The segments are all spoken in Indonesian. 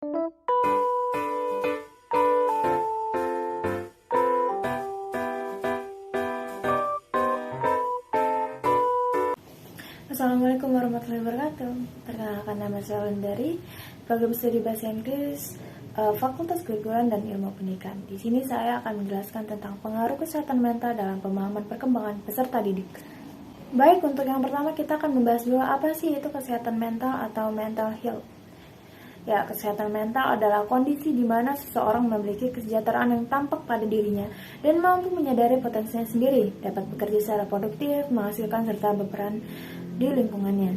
Assalamualaikum warahmatullahi wabarakatuh. Perkenalkan, nama saya dari Program Studi Bahasa Inggris Fakultas Keguruan dan Ilmu Pendidikan. Di sini saya akan menjelaskan tentang pengaruh kesehatan mental dalam pemahaman perkembangan peserta didik. Baik, untuk yang pertama kita akan membahas dulu apa sih itu kesehatan mental atau mental health. Ya, kesehatan mental adalah kondisi di mana seseorang memiliki kesejahteraan yang tampak pada dirinya dan mampu menyadari potensinya sendiri, dapat bekerja secara produktif, menghasilkan serta berperan di lingkungannya.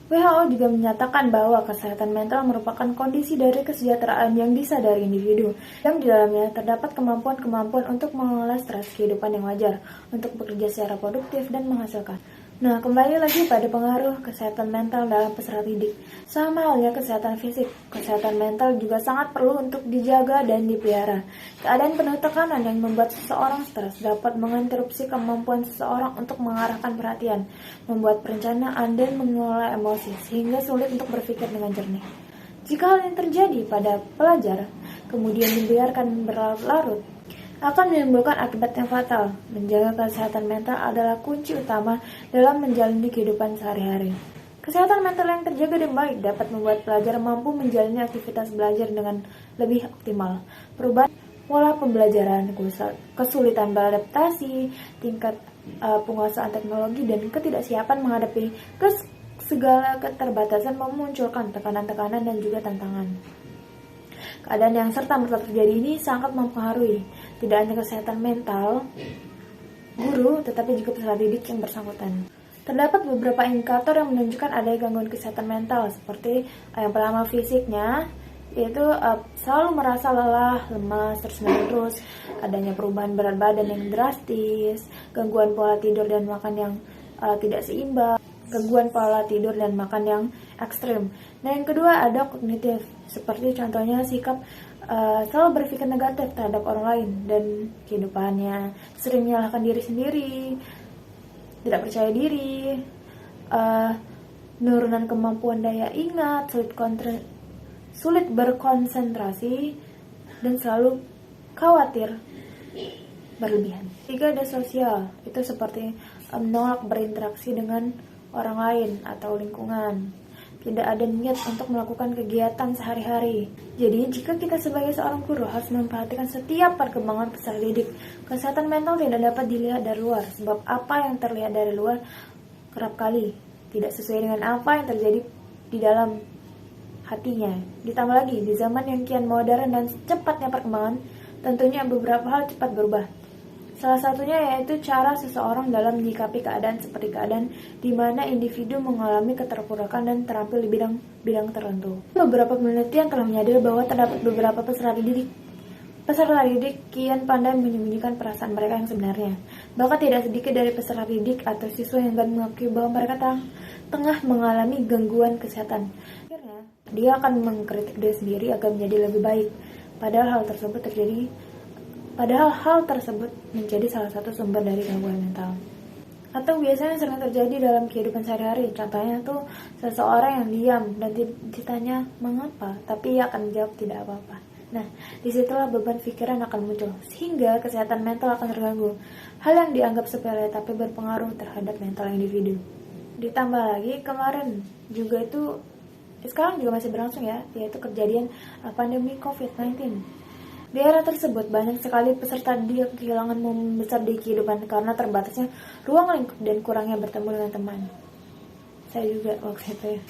WHO juga menyatakan bahwa kesehatan mental merupakan kondisi dari kesejahteraan yang disadari individu, yang di dalamnya terdapat kemampuan-kemampuan untuk mengelola stres kehidupan yang wajar, untuk bekerja secara produktif dan menghasilkan. Nah, kembali lagi pada pengaruh kesehatan mental dalam peserta didik. Sama halnya kesehatan fisik, kesehatan mental juga sangat perlu untuk dijaga dan dipelihara. Keadaan penuh tekanan yang membuat seseorang stres dapat menginterupsi kemampuan seseorang untuk mengarahkan perhatian, membuat perencanaan dan mengelola emosi, sehingga sulit untuk berpikir dengan jernih. Jika hal ini terjadi pada pelajar, kemudian dibiarkan berlarut-larut, akan menimbulkan akibat yang fatal. Menjaga kesehatan mental adalah kunci utama dalam menjalani kehidupan sehari-hari. Kesehatan mental yang terjaga dan baik dapat membuat pelajar mampu menjalani aktivitas belajar dengan lebih optimal. Perubahan pola pembelajaran, kesulitan beradaptasi, tingkat penguasaan teknologi, dan ketidaksiapan menghadapi segala keterbatasan memunculkan tekanan-tekanan dan juga tantangan. Keadaan yang serta-merta terjadi ini sangat mempengaruhi tidak hanya kesehatan mental guru, tetapi juga peserta didik yang bersangkutan. Terdapat beberapa indikator yang menunjukkan adanya gangguan kesehatan mental, seperti yang pertama fisiknya, yaitu selalu merasa lelah, lemas, terus-menerus, adanya perubahan berat badan yang drastis, gangguan pola tidur dan makan yang tidak seimbang, gangguan pola tidur dan makan yang ekstrim. Nah, yang kedua ada kognitif, seperti contohnya sikap selalu berpikir negatif terhadap orang lain dan kehidupannya, sering menyalahkan diri sendiri, tidak percaya diri, penurunan kemampuan daya ingat, sulit berkonsentrasi, dan selalu khawatir berlebihan. Tiga, ada sosial, itu seperti menolak berinteraksi dengan orang lain atau lingkungan, tidak ada niat untuk melakukan kegiatan sehari-hari. Jadi, jika kita sebagai seorang guru harus memperhatikan setiap perkembangan peserta didik, kesehatan mental tidak dapat dilihat dari luar, sebab apa yang terlihat dari luar kerap kali tidak sesuai dengan apa yang terjadi di dalam hatinya. Ditambah lagi, di zaman yang kian modern dan cepatnya perkembangan, tentunya beberapa hal cepat berubah. Salah satunya yaitu cara seseorang dalam menyikapi keadaan seperti keadaan di mana individu mengalami keterpurukan dan terampil di bidang tertentu. Beberapa penelitian telah menyadari bahwa terdapat beberapa peserta didik kian pandai menyembunyikan perasaan mereka yang sebenarnya. Bahkan tidak sedikit dari peserta didik atau siswa yang enggan mengakui bahwa mereka tengah mengalami gangguan kesehatan. Akhirnya, dia akan mengkritik diri sendiri agar menjadi lebih baik. Padahal hal tersebut menjadi salah satu sumber dari gangguan mental. Atau biasanya sering terjadi dalam kehidupan sehari-hari. Contohnya tuh seseorang yang diam dan ditanya mengapa, tapi ia akan menjawab tidak apa-apa. Nah, disitulah beban pikiran akan muncul, sehingga kesehatan mental akan terganggu. Hal yang dianggap sepele tapi berpengaruh terhadap mental individu. Ditambah lagi kemarin juga itu, sekarang juga masih berlangsung ya, yaitu kejadian pandemi COVID-19. Di era tersebut, banyak sekali peserta didik kehilangan momen besar di kehidupan karena terbatasnya ruang lingkup dan kurangnya bertemu dengan teman. Saya juga waktu itu ya.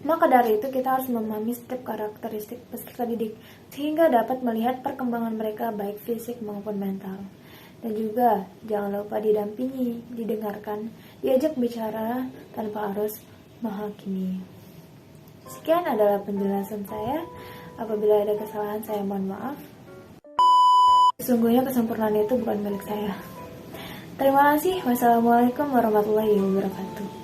Maka dari itu, kita harus memahami setiap karakteristik peserta didik sehingga dapat melihat perkembangan mereka baik fisik maupun mental. Dan juga jangan lupa didampingi, didengarkan, diajak bicara tanpa harus menghakimi. Sekian adalah penjelasan saya. Apabila ada kesalahan, saya mohon maaf. Sesungguhnya kesempurnaan itu bukan milik saya. Terima kasih. Wassalamualaikum warahmatullahi wabarakatuh.